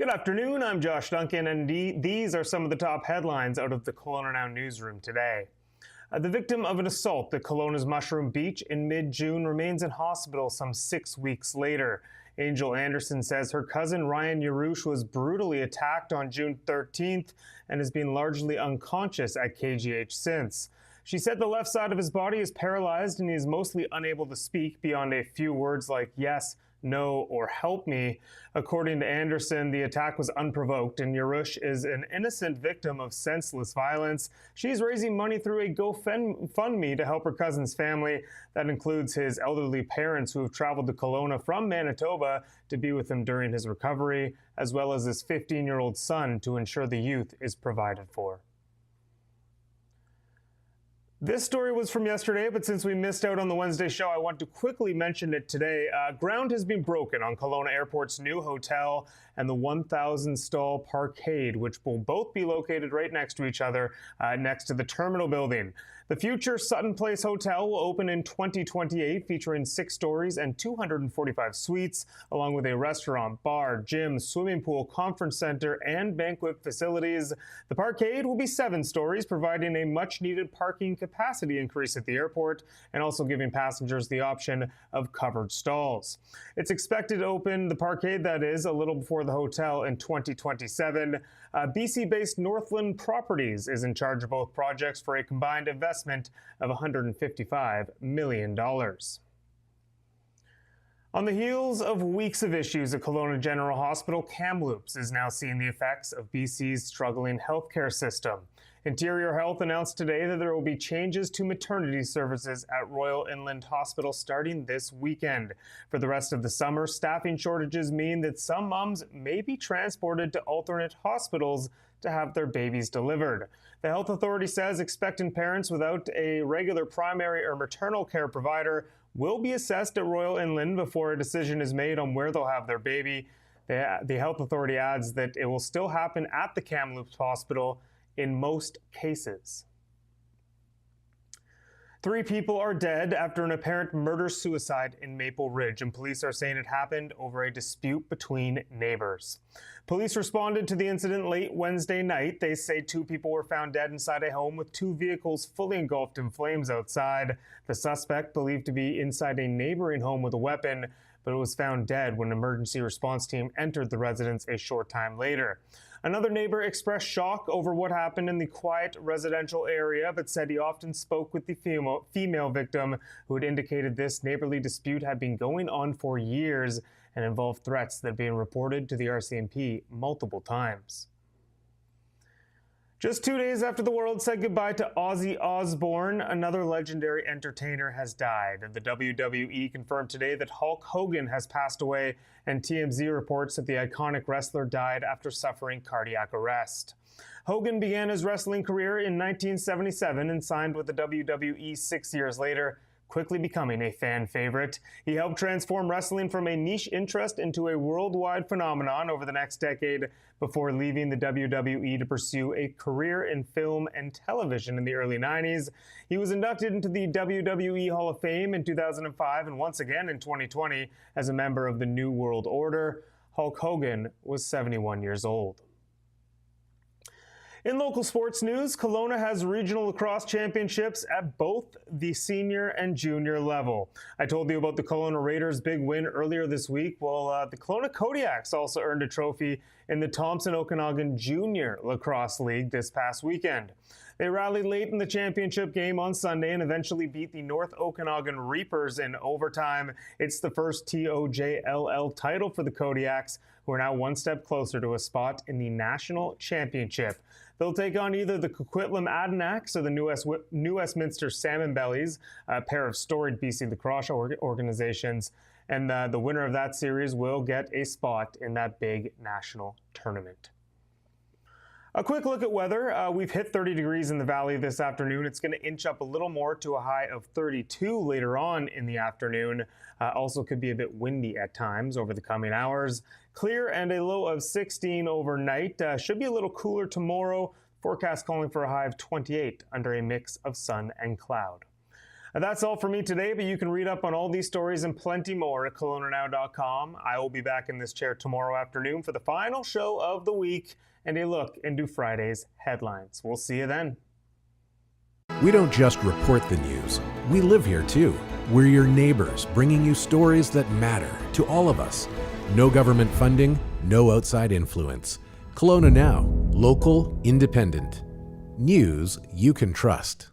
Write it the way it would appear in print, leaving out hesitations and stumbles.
Good afternoon, I'm Josh Duncan, and these are some of the top headlines out of the KelownaNow newsroom today. The victim of an assault at Kelowna's Mushroom Beach in mid-June remains in hospital some 6 weeks later. Angel Anderson says her cousin Ryan Yarouche was brutally attacked on June 13th and has been largely unconscious at KGH since. She said the left side of his body is paralyzed and he is mostly unable to speak beyond a few words like yes, no, or help me. According to Anderson, the attack was unprovoked and Yarouche is an innocent victim of senseless violence. She's raising money through a GoFundMe to help her cousin's family. That includes his elderly parents who have traveled to Kelowna from Manitoba to be with him during his recovery, as well as his 15-year-old son to ensure the youth is provided for. This story was from yesterday, but since we missed out on the Wednesday show, I want to quickly mention it today. Ground has been broken on Kelowna Airport's new hotel and the 1,000-stall parkade, which will both be located right next to each other, next to the terminal building. The future Sutton Place Hotel will open in 2028, featuring 6 stories and 245 suites, along with a restaurant, bar, gym, swimming pool, conference center, and banquet facilities. The parkade will be 7 stories, providing a much-needed parking capacity increase at the airport and also giving passengers the option of covered stalls. It's expected to open, the parkade that is, a little before the hotel in 2027. BC-based Northland Properties is in charge of both projects for a combined investment of $155 million. On the heels of weeks of issues at Kelowna General Hospital, Kamloops is now seeing the effects of BC's struggling healthcare system. Interior Health announced today that there will be changes to maternity services at Royal Inland Hospital starting this weekend. For the rest of the summer, staffing shortages mean that some moms may be transported to alternate hospitals to have their babies delivered. The health authority says expectant parents without a regular primary or maternal care provider will be assessed at Royal Inland before a decision is made on where they'll have their baby. The health authority adds that it will still happen at the Kamloops Hospital in most cases. 3 people are dead after an apparent murder-suicide in Maple Ridge, and police are saying it happened over a dispute between neighbors. Police responded to the incident late Wednesday night. They say 2 people were found dead inside a home with 2 vehicles fully engulfed in flames outside. The suspect, believed to be inside a neighboring home with a weapon, but it was found dead when an emergency response team entered the residence a short time later. Another neighbor expressed shock over what happened in the quiet residential area, but said he often spoke with the female victim, who had indicated this neighborly dispute had been going on for years and involved threats that had been reported to the RCMP multiple times. Just 2 days after the world said goodbye to Ozzy Osbourne, another legendary entertainer has died. The WWE confirmed today that Hulk Hogan has passed away, and TMZ reports that the iconic wrestler died after suffering cardiac arrest. Hogan began his wrestling career in 1977 and signed with the WWE 6 years later, quickly becoming a fan favorite. He helped transform wrestling from a niche interest into a worldwide phenomenon over the next decade before leaving the WWE to pursue a career in film and television in the early 90s. He was inducted into the WWE Hall of Fame in 2005 and once again in 2020 as a member of the New World Order. Hulk Hogan was 71 years old. In local sports news, Kelowna has regional lacrosse championships at both the senior and junior level. I told you about the Kelowna Raiders' big win earlier this week. Well, the Kelowna Kodiaks also earned a trophy in the Thompson-Okanagan Junior Lacrosse League this past weekend. They rallied late in the championship game on Sunday and eventually beat the North Okanagan Reapers in overtime. It's the first TOJLL title for the Kodiaks, who are now one step closer to a spot in the national championship. They'll take on either the Coquitlam Adenacks or the New Westminster Salmon Bellies, a pair of storied BC lacrosse organizations, and the winner of that series will get a spot in that big national tournament. A quick look at weather. We've hit 30 degrees in the valley this afternoon. It's going to inch up a little more to a high of 32 later on in the afternoon. Also could be a bit windy at times over the coming hours. Clear and a low of 16 overnight. Should be a little cooler tomorrow. Forecast calling for a high of 28 under a mix of sun and cloud. That's all for me today, but you can read up on all these stories and plenty more at KelownaNow.com. I will be back in this chair tomorrow afternoon for the final show of the week and a look into Friday's headlines. We'll see you then. We don't just report the news. We live here too. We're your neighbors, bringing you stories that matter to all of us. No government funding, no outside influence. Kelowna Now, local, independent. News you can trust.